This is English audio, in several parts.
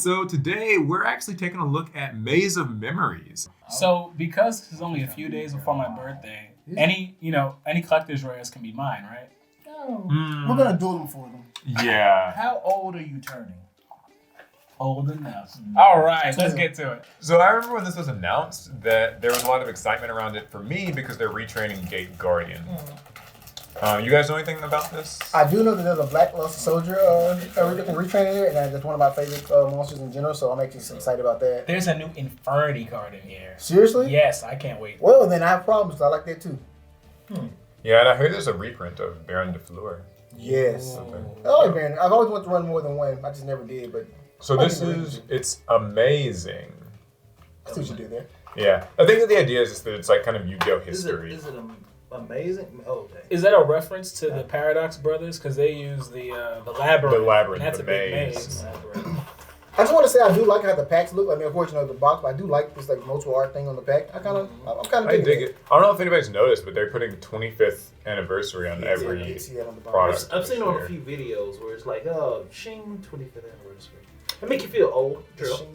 So today we're actually taking a look at Maze of Memories. So because it's only a few days before my birthday, any collector's rares can be mine, right? We're gonna do them for them. Yeah. How old are you turning? Old enough. All right, let's get to it. So I remember when this was announced that there was a lot of excitement around it for me because they're retraining Gate Guardian. You guys know anything about this? I do know that there's a Black Luster Soldier retraining here, and that's one of my favorite monsters in general, so I'm actually excited about that. There's a new Infernity card in here. Seriously? Yes, I can't wait. Well, then I have problems, 'cause I like that too. Yeah, and I heard there's a reprint of Baron de Fleur. Yes. Oh, Man, I've always wanted to run more than one. I just never did, but... So it's amazing. I see what you did there. Yeah. I think that the idea is just that it's like kind of Yu-Gi-Oh history. Is it amazing? Oh, okay. Is that a reference to the Paradox Brothers? Because they use the labyrinth. The labyrinth, and that's the a big maze. I just want to say I do like how the packs look. I mean, unfortunately, the box, but I do like this like multiple art thing on the pack. I'm kind of I dig it. I don't know if anybody's noticed, but they're putting 25th anniversary on every product. I've seen on a few videos where it's like, oh, Shing 25th anniversary. It make you feel old, Drill.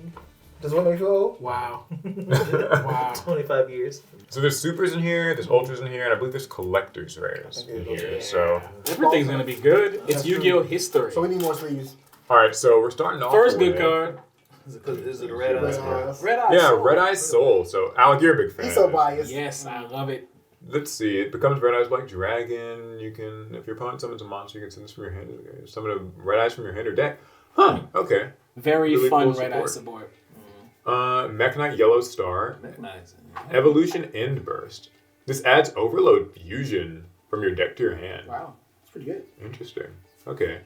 Does it make you feel old? Wow. Wow. 25 years. So there's supers in here, there's ultras in here, and I believe there's collector's rares in here. So everything's gonna be good. It's Yu-Gi-Oh history. So we need more sleeves. all right, so we're starting off. First with, good card. Is it a Red Eyes? Red Eyes. Yeah, Red Eyes Soul. So Alec, you're a big fan. He's so of this. biased. Yes, I love it. Let's see. It becomes Red Eyes Black Dragon. You can, if your opponent summons a monster, you can send this from your hand. Summon a Red Eyes from your hand or deck. Huh. Okay. Very Really fun cool Red Eye support. support. Mekhanite Yellow Star. Evolution End Burst. This adds Overload Fusion from your deck to your hand. Wow, that's pretty good. Interesting. Okay.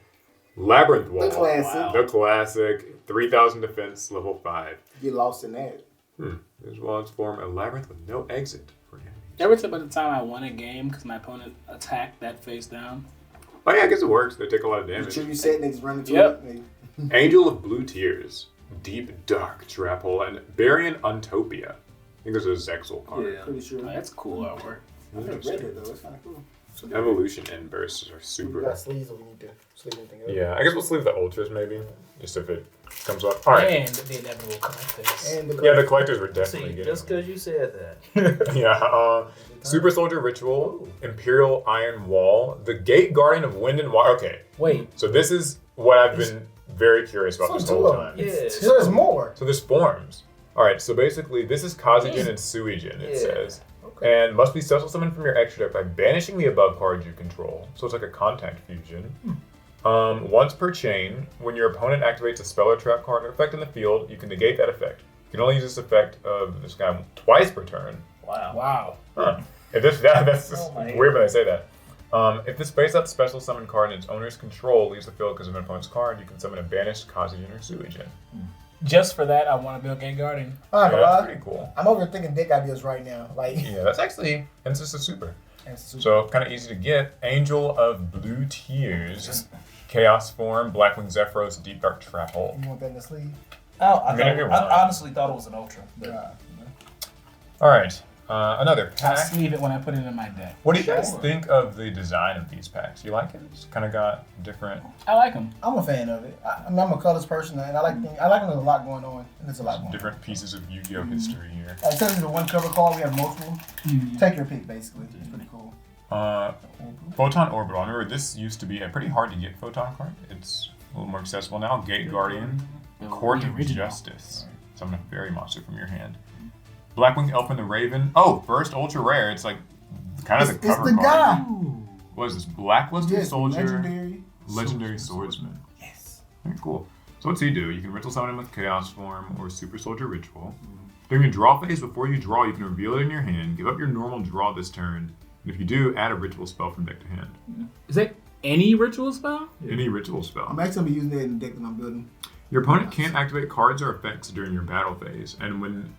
Labyrinth Wall. The classic. The classic. 3,000 defense, level 5. Get lost in that. This walls form a labyrinth with no exit for enemies. Every time I won a game because my opponent attacked that face down. Oh yeah, I guess it works. They take a lot of damage. You set and they just run into Yep. it. Angel of Blue Tears. Deep Dark Trap Hole and Barian Untopia. I think there's a Zexal card. Yeah. Pretty sure. Oh, that's cool artwork. I've never read it though. That's kind of cool. Evolution End Bursts are We super. got sleeves, or we need to sleeve anything else. Yeah, I guess we'll sleeve the ultras maybe, just if it comes up. All right. And the inevitable collectors. And Yeah, the collectors were definitely See, getting. just because you said that. Yeah. Super Soldier Ritual, Imperial Iron Wall, the Gate Guardian of Wind and Water. Okay, Wait, so this is what I've been very curious about this whole time. Yeah. So there's more. So there's forms. All right, so basically this is Kazugen and Suijin, it Yeah. says. And must be special summoned from your extra deck by banishing the above cards you control. So it's like a contact fusion. Once per chain, when your opponent activates a spell or trap card or effect in the field, you can negate that effect. You can only use this effect of this guy twice per turn. Wow. Huh. If that's just Oh my weird when I say that. If this face-up special summon card in its owner's control leaves the field because of an opponent's card, you can summon a banished Kazugen or Suijin. just for that, I want to build Gate Guardian. All right, Yeah, that's pretty cool. I'm over here thinking deck ideas right now. Like, Yeah, that's actually, and it's just a super. that's super. So kind of easy to get. Angel of Blue Tears, Chaos Form, Blackwing Zephyros, Deep Dark Trap Hole. You want that in the sleeve? I honestly thought it was an Ultra. But All right, another I pack. sleeve it when I put it in my deck. What do you guys think of the design of these packs? You like it? It's kind of got different, I like them. I'm a fan of it. I mean, I'm a colors person, and I like when there's a lot going on, and there's a lot going on. different pieces of Yu-Gi-Oh history here. Instead of the one cover card, we have multiple. Take your pick, basically. It's pretty cool. Photon Orbital. I remember this used to be a pretty hard to get photon card. It's a little more accessible now. Gate Guardian, Court of Justice. Summon a fairy monster from your hand. Blackwing Elf and the Raven. Oh, first ultra rare. It's like kind of the cover It's the guy. card. What is this? Blacklisted Yes, Soldier. legendary. Swordsman. Yes. Very cool. So what's he do? You can ritual summon him with Chaos Form or Super Soldier Ritual. During your draw phase, before you draw, you can reveal it in your hand. Give up your normal draw this turn. And if you do, add a ritual spell from deck to hand. Is that any ritual spell? Any ritual spell. I'm actually gonna be using that in the deck that I'm building. Your opponent can't activate cards or effects during your battle phase, and when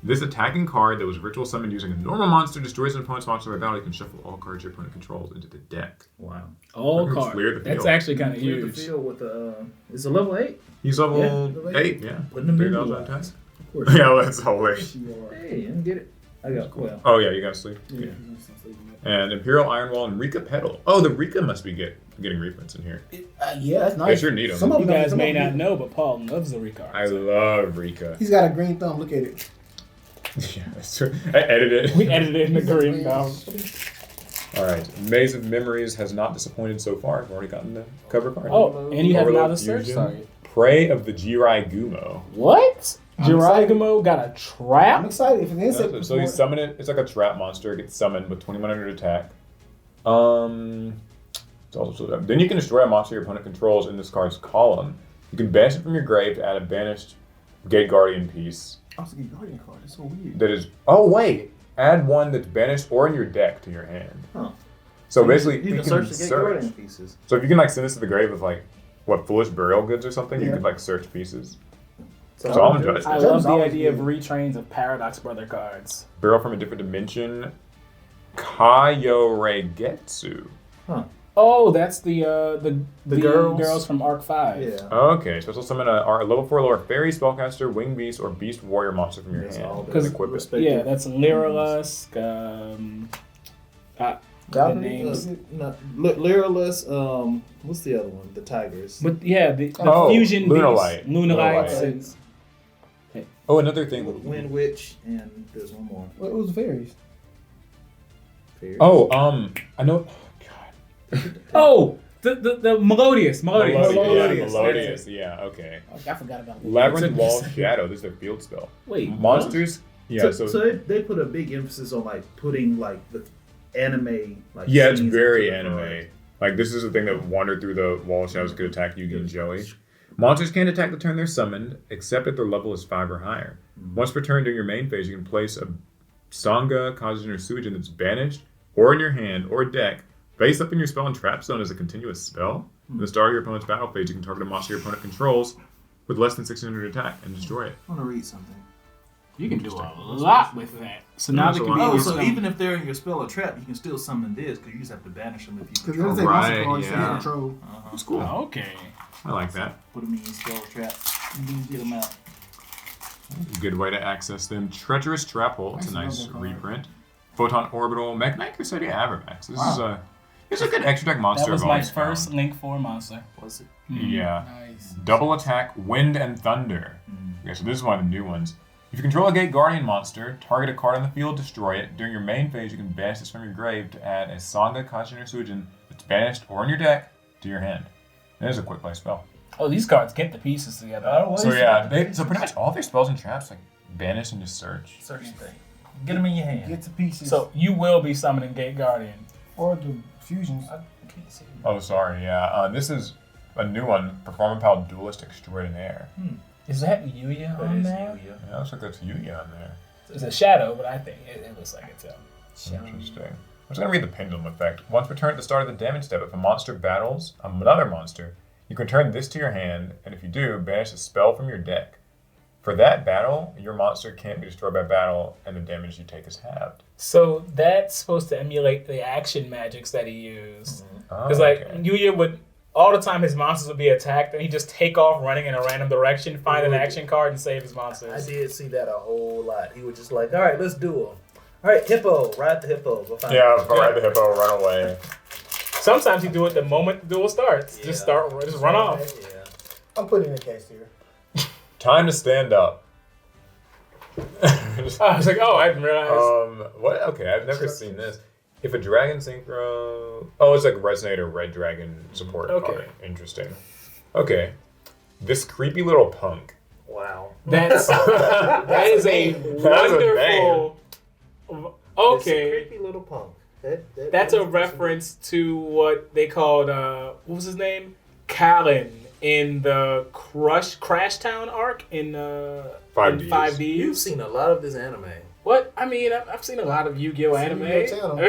this attacking card that was ritual summoned using a normal monster destroys an opponent's monster by battle, you can shuffle all cards your opponent controls into the deck. wow. All Looks cards. clear the That's field. actually kind of Cleared the huge. field with it's a level 8. He's level Yeah, 8, yeah. Putting him in 3,000 the attack. Of course. Yeah, well, that's hilarious. You are. Hey, I get it. I got well. Oh yeah, you gotta sleep. Yeah. Yeah. And Imperial Iron Wall and Rika Petal. Oh, the Rika must be getting reprints in here. Yeah, that's nice. They sure need them. Some of You them guys some may of them not do. know, but Paul loves the Rika. I love Rika. He's got a green thumb. Look at it. Yeah, that's true. I edited We it. edited it in the green now. All right. Maze of Memories has not disappointed so far. I've already gotten the cover card. Oh, and you have Overload another search Fusion. target. Prey of the Jirai Gumo. What? I'm excited. Jiraiya got a I'm trap? excited. If it's insect, So you summon it. It's like a trap monster. It gets summoned with 2100 attack. It's also then you can destroy a monster your opponent controls in this card's column. You can banish it from your grave to add a banished Gate Guardian piece. I was thinking Guardian card. It's so weird. That is. Oh wait. Add one that's banished or in your deck to your hand. Huh. So basically, you can search to get guardian pieces. So if you can like send this to the grave with like what foolish burial goods or something, you Yeah. could like search pieces. So So I'm judged. I love the idea of retrains of Paradox Brother cards. Burial from a different dimension. Kaioregetsu. Oh, that's the girls? from Arc 5. Yeah. Okay, special summon a level 4 lower fairy, spellcaster, winged beast, or beast warrior monster from your That's hand. all Because that. equip it. Respect Yeah, it. that's Lyrilusk. The names. Lyrillus, what's the other one? The Tigers. But yeah, the Oh, fusion Lunalight. beasts, Lunalights. Lunalight. and- Oh, another thing. Wind Witch, and there's one more. What was the fairies? Fairies. Oh, I know. Oh, the Melodious. Melodious. Yeah, okay. I forgot about that. Labyrinth Wall Shadow. This is their field spell. Wait, Monsters. Yeah, So they put a big emphasis on like putting like the anime like. Yeah, it's scenes very into the anime. card. Like this is the thing that wandered through the wall of shadows could attack Yugi and Joey. Monsters can't attack the turn they're summoned, except if their level is 5 or higher. Once per turn during your main phase, you can place a Sangha, Kazujin, or Suijin that's banished, or in your hand, or deck, face up in your spell and trap zone as a continuous spell. In the start of your opponent's battle phase, you can target a monster your opponent controls with less than 1600 attack and destroy it. I want to read something. you can do a lot with that. So now they so can be. Oh, Oh, your so spell. even if they're in your spell or trap, you can still summon this because you just have to banish them if you Because control. there's a monster Right, card yeah. yeah. Control. That's cool. Okay. I like that. Put them in your spell or trap. And then get them out. Good way to access them. Treacherous Trap Hole. It's a nice Nice logo card. reprint. Photon Orbital. Mekk Crusadia Avermax. This Wow. is a good extra deck monster. That was I've my always first found. Link 4 monster. Was it? Yeah. Nice. Double attack, Wind and Thunder. Okay, so this is one of the new ones. If you control a Gate Guardian monster, target a card on the field, destroy it. During your main phase, you can banish this from your grave to add a Sangha, Kajin, or Suijin that's banished or in your deck to your hand. That is a quick play spell. Oh, these cards get the pieces together. So yeah, so pretty much all their spells and traps like banish and just search. Search thing. Get them in your hand. Get to pieces. So you will be summoning Gate Guardian. or the fusions. I can't see. Oh, sorry, yeah. This is a new one, Performapal Duelist Extraordinaire. Is that Yuya on there? Yeah, looks like that's Yuya on there. It's a shadow, but I think it looks like it's Interesting. I'm just going to read the Pendulum effect. Once per turn at the start of the damage step, if a monster battles another monster, you can return this to your hand, and if you do, banish a spell from your deck. For that battle, your monster can't be destroyed by battle, and the damage you take is halved. So that's supposed to emulate the action magics that he used. Oh, Because like okay. Yuya would all the time his monsters would be attacked, and he'd just take off running in a random direction, find an action card, and save his I monsters. did see that a whole lot. He was just like, all right, let's do them. All right, hippo, ride the hippo. Go find Yeah, it. ride the hippo, run away. Sometimes you do it the moment the duel starts. Just run off. Yeah. I'm putting a case here. Time to stand up. I was like, oh, I didn't realize. What? Okay, I've never seen this. If a dragon synchro... Oh, it's like Resonator Red Dragon support Okay. card. Interesting. Okay. This creepy little punk. Wow. That is a wonderful. Okay, This creepy little punk. that's a reference to what they called what was his name, Callan in the Crash Town arc in 5Ds. 5Ds. You've seen a lot of this anime. What? I mean, I've seen a lot of Yu-Gi-Oh anime. Yu-Gi-Oh channel.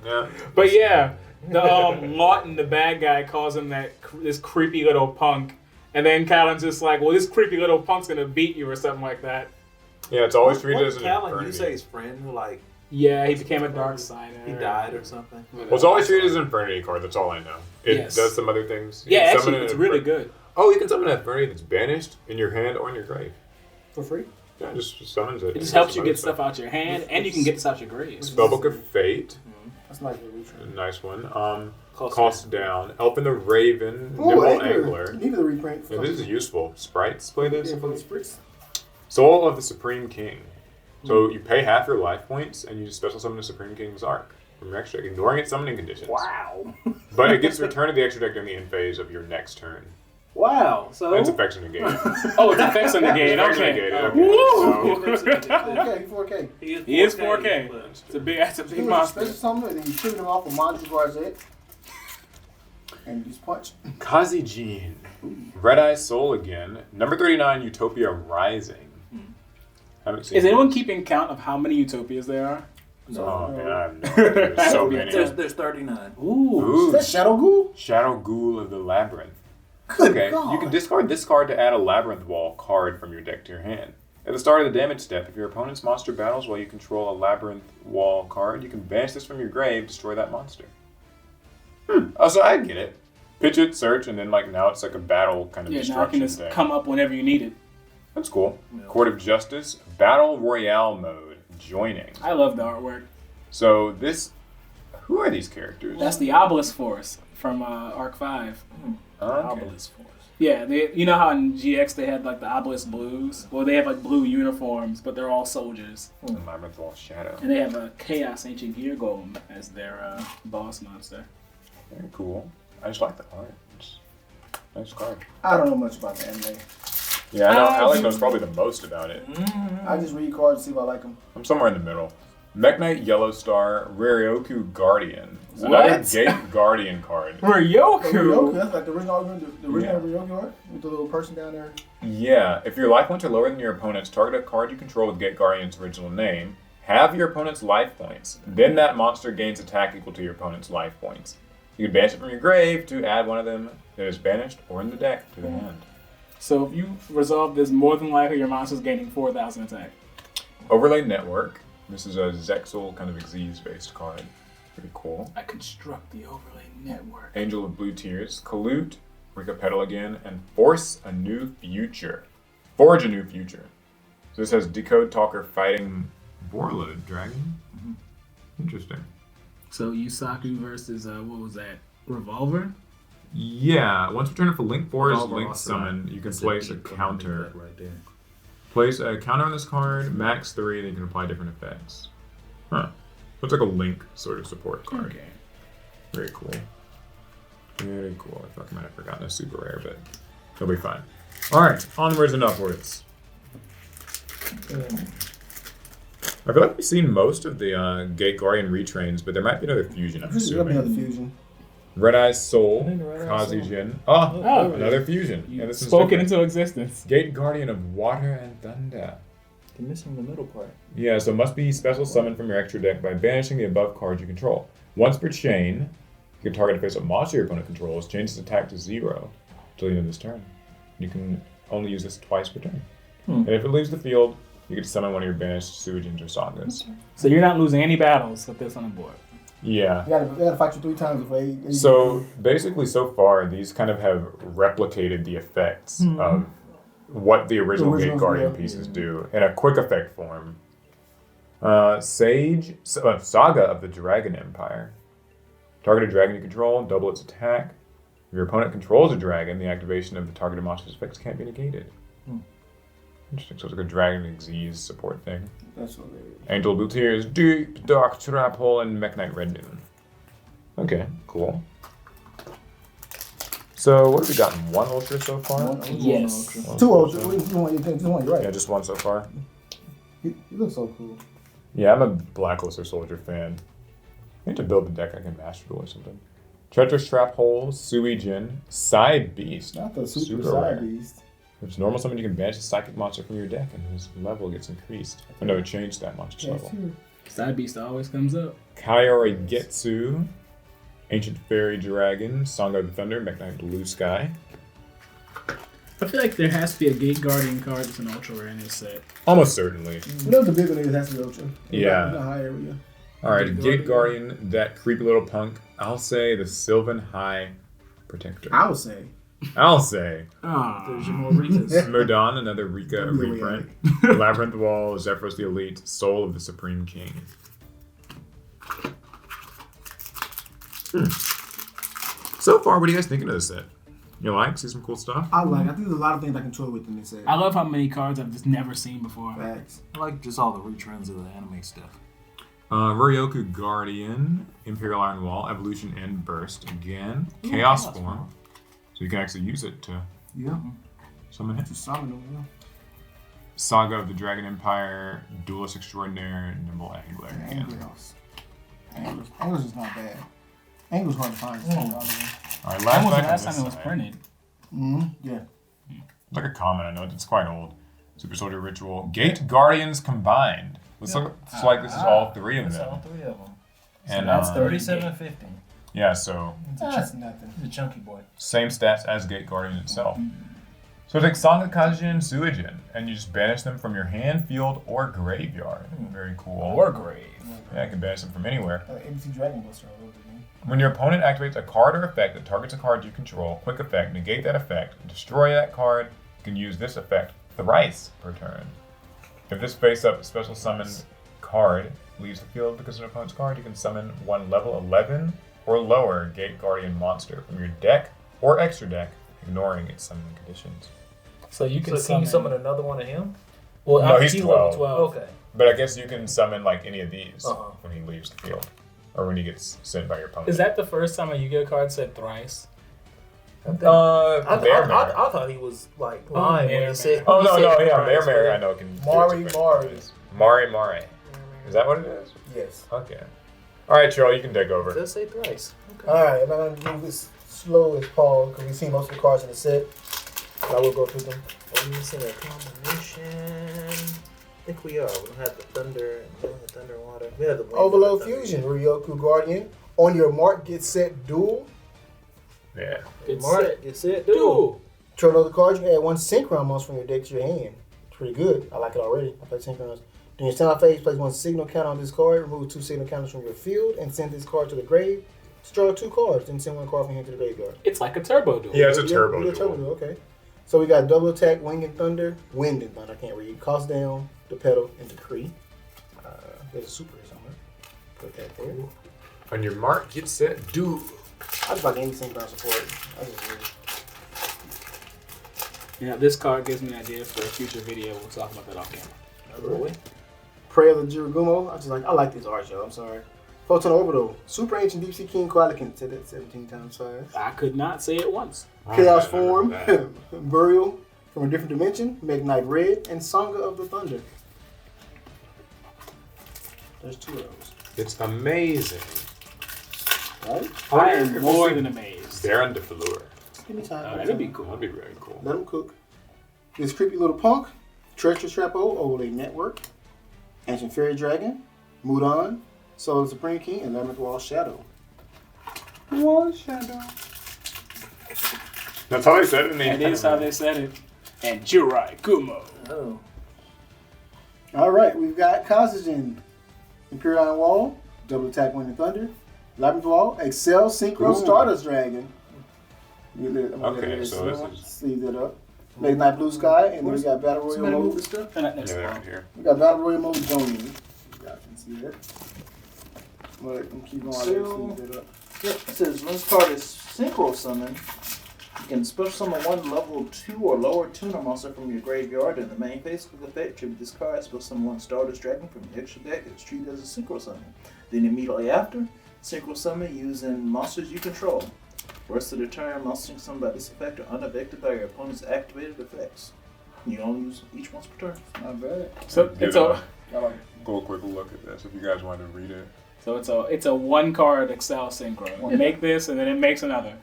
Yeah. But yeah, the Lawton, the bad guy, calls him this creepy little punk, and then Callan's just like, well, this creepy little punk's gonna beat you or something like that. Yeah, it's always treated as an Callan, infernity. you say his friend who like Yeah, he became a dark signer. he died or something. Well, it's always treated as an infernity card. That's all I know. It Yes. does some other things. You Yeah, can summon actually, an it's really infern- good. Oh, you can summon an infernity that's banished in your hand or in your grave. For free? Yeah, it just summons it. It just helps you get stuff out your hand, and you can get this out your grave. Spellbook of Fate. That's nice. Retrain. Nice one. Cost down. Elf and the Raven. Ooh, Nimble Angler. Angler. You need the reprint. Yeah, this is useful. Sprites play this. Yeah, for the sprites. Soul of the Supreme King. So you pay half your life points and you just special summon the Supreme King's Arc from your extra deck, ignoring its summoning conditions. Wow. But it gets returned to the extra deck during the end phase of your next turn. Wow. So. And its effects are negated. Oh, it's effects on the game. Effects are Okay. negated, Woo! okay. So, 4K, 4K. He is 4K. That's a big You monster. special summon and then you shoot him off with Manju Garzette. And you just punch. Kazijin. Red Eye Soul again. Number 39, Utopia Rising. Haven't seen Is anyone this. keeping count of how many utopias there are? Oh, man, I have no idea. There's so many. There's 39. Ooh. Is that Shadow Ghoul? Shadow Ghoul of the Labyrinth. Good Okay, God. you can discard this card to add a Labyrinth Wall card from your deck to your hand. At the start of the damage step, if your opponent's monster battles while you control a Labyrinth Wall card, you can banish this from your grave, destroy that monster. Oh, so I get it. Pitch it, search, and then now it's like a battle kind of Yeah, now it destruction can just thing. come up whenever you need it. That's cool. Yeah. Court of Justice, Battle Royale mode, joining. I love the artwork. So who are these characters? That's the Obelisk Force from Arc 5. Okay. Obelisk Force. Yeah, you know how in GX they had the Obelisk Blues? Well, they have blue uniforms, but they're all soldiers. And Labyrinth Wall Shadow. And they have a Chaos Ancient Gear Golem as their boss monster. Very cool. I just like the art. It's a nice card. I don't know much about the anime. Yeah, I know. Alex knows probably the most about it. I just read cards and see if I like them. I'm somewhere in the middle. Mech Knight Yellow Star Ryoryoku Guardian. It's What? another Gate Guardian card. Ryoku! That's like the original Ryoku art with the little person down there. Yeah, if your life points are lower than your opponent's, target a card you control with Gate Guardian's original name. Have your opponent's life points. Then that monster gains attack equal to your opponent's life points. You can banish it from your grave to add one of them that is banished or in the deck to the hand. So if you resolve this, more than likely your monster's gaining 4,000 attack. Overlay Network. This is a Zexal kind of Xyz-based card. Pretty cool. I construct the overlay network. Angel of Blue Tears, Colute, Petal again, and Forge a New Future. Forge a New Future. So this has Decode Talker fighting Warlord Dragon. Interesting. So Yusaku versus, what was that? Revolver? Yeah, once returned for Link Force, Revolver Link also, Summon, you can that's place a deep counter. right there. Place a counter on this card, max 3, then you can apply different effects. Huh. Looks like a Link sort of support card. Okay. Very cool. Very cool. I thought I might have forgotten a super rare, but it'll be fine. Alright, onwards and upwards. I feel like we've seen most of the Gate Guardian retrains, but there might be another fusion, I'm There'll be another assuming. fusion. Red Eye Soul, I think the Red Eye Soul. Kazijin. Oh, another fusion. You Yeah, this is spoke it different. into existence. Gate Guardian of Water and Thunder. You're missing the middle part. Yeah, so must be special summoned from your extra deck by banishing the above cards you control. Once per chain, you can target a face-up monster your opponent controls, change its attack to 0 until the end of this turn. You can only use this twice per turn. And if it leaves the field, you get to summon one of your banished Sewagins or Sagas. So you're not losing any battles with this on the board. Yeah. They gotta fight you 3 times before they So basically, so far, these kind of have replicated the effects of what the original Gate originals, Guardian yeah. pieces do in a quick effect form. Saga of the Dragon Empire. Target a dragon you control, double its attack. If your opponent controls a dragon, the activation of the targeted monster's effects can't be negated. Interesting. So it's like a Dragon Xyz support thing. That's what they Angel Blue Tears, Deep Dark Trap Hole, and Mech Knight Red Noon. Okay, cool. So what have we gotten? 1 Ultra so far? Yes. 2 ultra. You want, you're right. Yeah, just 1 so far. He looks so cool. Yeah, I'm a Blackluster Soldier fan. I need to build a deck I can Master Duel or something. Treacherous Trap Hole, Suijin, Side Beast. Not the super Super side rare. beast. If it's normal summon, you can banish a psychic monster from your deck and his level gets increased. Or no, change that monster's Yeah, level. sure. Side beast always comes up. Kaiori Getsu, Ancient Fairy Dragon, Song of the Thunder, Mech Knight Blue Sky. I feel like there has to be a Gate Guardian card that's an ultra rare in this set. Almost certainly. You know the big one is has to be ultra. Yeah. Not high area. Alright, Gate Guardian, that creepy little punk. I'll say the Sylvan High Protector. I would say. I'll say. There's your more Rikas. Modon, another Rika reprint. Labyrinth Wall, Zephyros the Elite, Soul of the Supreme King. So far, what are you guys thinking of this set? You like? See some cool stuff? I think there's a lot of things I can toy with in this set. I love how many cards I've just never seen before. Facts. I like just all the retrends of the anime stuff. Ryoku Guardian, Imperial Iron Wall, Evolution and Burst again. Chaos Form. So you can actually use it to summon him. Just summon them, yeah. Saga of the Dragon Empire, Duelist Extraordinaire, Nimble Angler. Angler's is not bad. Angler's hard to find. Alright, When was the back on last this time it was side. printed? Yeah. It's like a common, I know, it's quite old. Super Soldier Ritual. Gate Guardians combined. Looks like this is all three of That's them. all three of them. And That's 37.50. yeah, so That's nothing. He's a chunky boy. same stats as Gate Guardian itself. So take Sanga, Kajin, and Suijin, and you just banish them from your hand, field, or graveyard. Very cool. Or grave. Yeah, you can banish them from anywhere. ABC Dragon Buster all over again. When your opponent activates a card or effect that targets a card you control, quick effect, negate that effect, destroy that card, you can use this effect thrice per turn. If this face-up special summoned card leaves the field because of an opponent's card, you can summon one level 11 or lower Gate Guardian monster from your deck or extra deck, ignoring its summoning conditions. So you can So can you summon another one of him? Well, No, he's level 12. 12. Okay. But I guess you can summon like any of these Uh-huh. when he leaves the field, or when he gets sent by your opponent. Is that the first time a Yu-Gi-Oh card said thrice? I Bearmare. thought he was like lying when he said. Oh he no, said no, yeah, Christ, Bearmare. but- I know can. Mari. Mari. Is that what it is? Yes. Okay. All right, Cheryl, you can take over. It does say thrice. Okay. Alright, I'm not going to move as slow as Paul because we've seen most of the cards in the set. So I will go through them. Are we missing a combination? I think we are. We don't have the thunder. We don't have thunder and water. We have the wind Overload and the thunder. Fusion, Ryoku Guardian. On your mark, get set, duel. Yeah. It's Mark, it's it, dude. Draw another card, you can add one Synchron monster from your deck to your hand. Pretty good. I like it already. I play Synchron. During your standout phase, place one signal counter on this card, remove 2 signal counters from your field, and send this card to the grave. Just draw 2 cards, then send 1 card from here to the graveyard. It's like a turbo duel. Yeah, it's a turbo Yeah, duel. duel, okay. So we got double attack, Wind and Thunder, I can't read. Cost down, the pedal, and decree. There's a super here somewhere. Put that there. On your mark, get set, do. I just like any Synchron support. I just really. Yeah, this card gives me ideas for a future video. We'll talk about that off camera. Really? Prayer of the Jiragumo. I like this art, y'all. I'm sorry. Photon Orbital. Super Ancient Deep Sea King Qualican. Said that 17 times fast. I could not say it once. Chaos Form. Burial from a different dimension. Magnite Red. And Sanga of the Thunder. There's 2 of those. It's amazing. Right? I am more than amazed. Baron de Fleur. Give me time. That'd be cool. That'd be very cool. Let him cook. This creepy little punk. Treacherous Trapo. Overlay Network. Ancient Fairy Dragon. Mudan. Soul of the Supreme King. And Labyrinth Wall Shadow. Wall Shadow. That's how they said it. That is how they said it. And Jirai Kumo. Oh. Alright, we've got Kazajan. Imperial Iron Wall. Double Attack Wind and Thunder. Labyrinth Wall. Excel Synchro Ooh. Stardust Dragon. Okay, so this is- Sleeve that up. Make Night Blue Sky. And then we got Battle Royale Somebody move mode. this stuff? And that next Yeah, they're one. right here. We got Battle Royale mode Jonin. You guys can see that. But I'm keep going. So- Sleeve that up. Yep. It says when this card is synchro summon, you can special summon one level 2 or lower tuner monster from your graveyard in the main phase. Quick effect, tribute this card, special summon one Stardust Dragon from your extra deck. It's treated as a synchro summon. Then immediately after, synchro summon using monsters you control. Rest of the turn, monsters summoned by this effect are unaffected by your opponent's activated effects. You can only use each once per turn. Not bad. So it's a I like it. Go a quick look at this if you guys want to read it. it's a one card Excel synchro. You make this and then it makes another.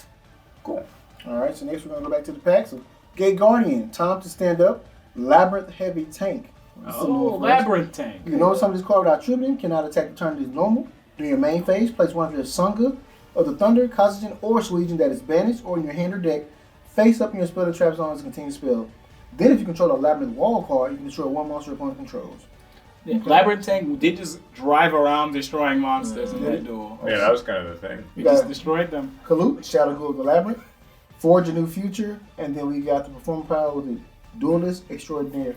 Cool. Alright, so next we're going to go back to the pack. So, Gate Guardian. Time to stand up. Labyrinth Heavy Tank. Oh, Labyrinth Tank. You know some of this card without tributing cannot attack the turn as normal. During your main phase, place one of your Sanga of the Thunder, Kazajan, or Suijin that is banished or in your hand or deck, face up in your spell or trap zone as a continued spell. Then if you control a Labyrinth Wall card, you can destroy one monster your opponent controls. Yeah, Labyrinth Tank did just drive around destroying monsters in that duel. Yeah, that was kind of the thing. We just destroyed them. Kalut, Shadow Glow of the Labyrinth. Forge a New Future, and then we got the performance power with the Duelist Extraordinaire.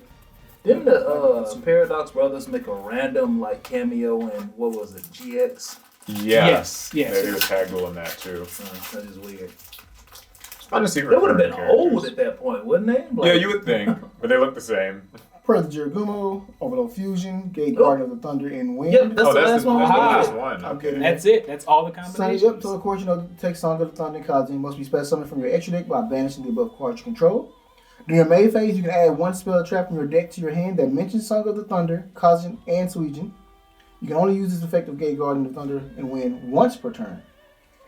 Didn't the Paradox Brothers make a random like cameo in what was it, GX? Yes. They do a tag duel in that too. That is weird. It's fun to see. They would have been recurring old characters. at that point, wouldn't they? Like, Yeah, you would think, but they look the same. Predator Gumo, Overload Fusion, Gate Guardian of the Thunder, and Wind. Yep, that's the last one. That's the Ah. last one. Okay. Okay. That's it. That's all the Sign combinations. you up to a course, take Song of the Thunder and Kazi. Must be special summoned from your extra deck by banishing the above cards you control. During your main phase, you can add one spell or trap from your deck to your hand that mentions Song of the Thunder, Kazi, and Suijin. You can only use this effect of Gate Guardian of the Thunder and Wind once per turn.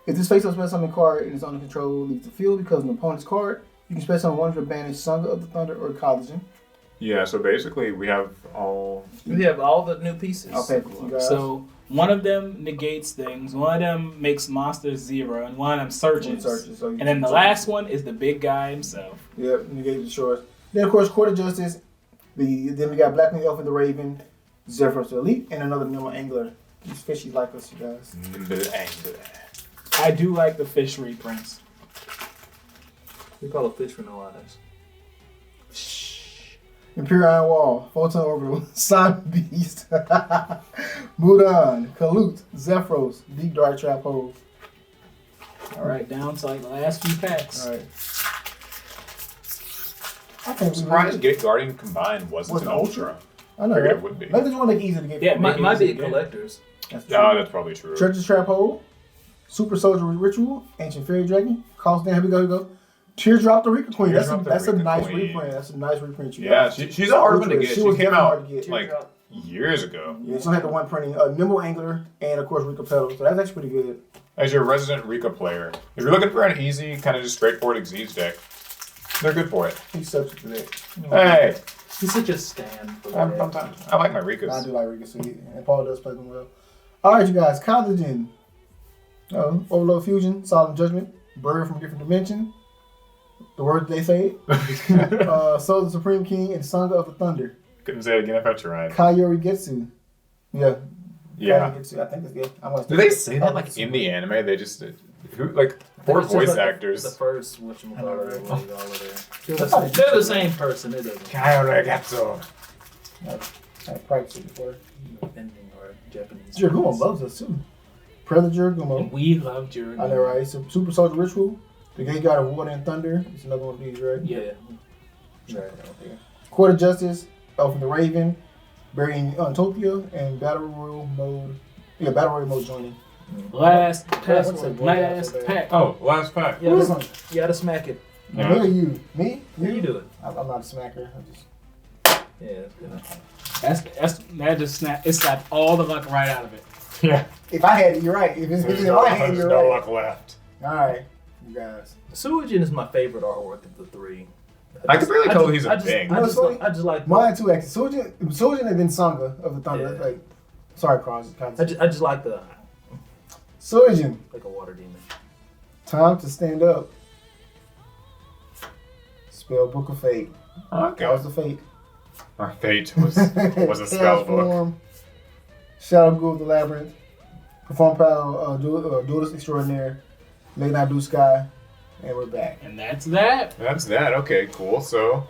If this face-up spell summon card is under control leaves the field because of an opponent's card, you can spell summon one of your banished Song of the Thunder or Kazi. Yeah, so basically we have all. We have all the new pieces. I'll pay for you guys. So one of them negates things, one of them makes monsters 0, and one of them searches. So And then the last one is the big guy himself. Yep, negate the shores. Then of course Court of Justice. Then we got Black Wing Elf and the Raven, Zephyros the Elite, and another Nimble Angler. These fishies like us, you guys. I do like the fish reprints. We call it fish for no eyes. Imperial Iron Wall, Photon Orbital, Sun Beast, Mudan, Kalut, Zephyros, Deep Dark Trap Hole. Alright, down to like the last few packs. Alright. I think I'm surprised Gate Guardian combined wasn't an Ultra. I know, Figured right? it would be. Maybe just want to make it easy to get. Yeah, from. make Might be easy, yeah. collectors. That's No, that's probably true. Church's Trap Hole, Super Soldier Ritual, Ancient Fairy Dragon, Cost down. Here we go. Teardrop the Rika Queen. Teardrop the That's a Rika nice Queen. reprint. That's a nice reprint. You Yeah, guys. she's a hard one to get. She She was came definitely out hard to get. like years ago. Yeah, she had the one printing, Nimble Angler, and of course Rika Petal. So that's actually pretty good. As your resident Rika player, if you're looking for an easy, kind of just straightforward Xyz deck, they're good for it. He's subject to that. Hey, He's such a stand for that. sometimes I like my I Rikas. do like Rika, so and Paul does play them well. All right, you guys, Collagen, Overload Fusion, Solemn Judgment, Bird from a Different Dimension, the word they say, Soul the Supreme King, and Song of the Thunder. Couldn't say it again if I tried. Kayori Getsu. Yeah. Yeah. Kayori Getsu, I think it's good. I want Do they say that like in the anime? They just who like poor It's just voice like actors. The first whatchamacallit, I all of there. I thought it- They're the same person. It doesn't Kairogatsu. I practiced it before. Ending or Japanese. Jiragumo loves us too. Predator Jiragumo. We love Jiragumo. I know, right? So, Super Soldier Ritual. The Gate God of Water and Thunder. It's another one of these, right? Yeah. Right. Okay. Court of Justice. Elf and the Raven. Burying Untopia. And Battle Royal Mode. Yeah, Battle Royal Mode joining. Last pack. What's that boy Last got pack. Oh, last pack. Yeah, Who's this- you gotta smack it. Me or you? Me? How you do it? I'm not a smacker. I just... Yeah, that's good. That just snapped. It slapped all the luck right out of it. Yeah. If I had it, you're right. If it's There's in no, my hand, there's you're no right. luck left. All right, you guys. Suijin is my favorite artwork of the three. I can really tell he's a I just, thing. I just, You know, I just like. Mine too, actually. Sojin and then Sangha of the Thunder. Yeah. Like, sorry, Cross. I just like the Sojin, like a water demon. time to stand up. Spell Book of Fate. That Okay. was the fate. Our fate was a spell Chaos book. Form, Shadow Ghoul of the Labyrinth, Perform Power, Duelist Extraordinaire, Late Night Blue Sky, and we're back. And that's that. That's that. Okay, cool. So,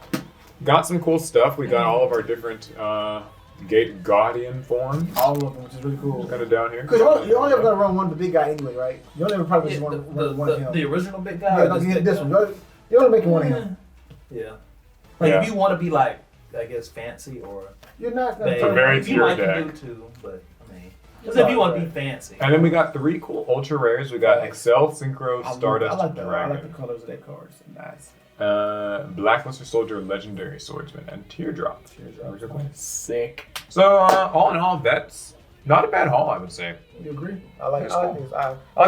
got some cool stuff. We got all of our different Gate Guardian forms All of them, which is really cool. kind of down here. Because you only ever got to run one of the big guy anyway, right? You only ever probably just Yeah, run one of him. the original big guy. Yeah, or no, this you hit big this guy? one. You only making one of him. Yeah. Like Yeah. if you want to be like, I guess fancy or You're not big, gonna. a very if you pure like to deck. do too, but I mean, just if you want to be fancy. And then we got 3 cool ultra rares. We got Excel, Synchro, Stardust, I like the Dragon. colors of that card. It's nice. Blackluster Soldier, Legendary Swordsman, and Teardrop. Sick. So, all in all, that's not a bad haul, I would say. You agree? I like That's I cool. like this.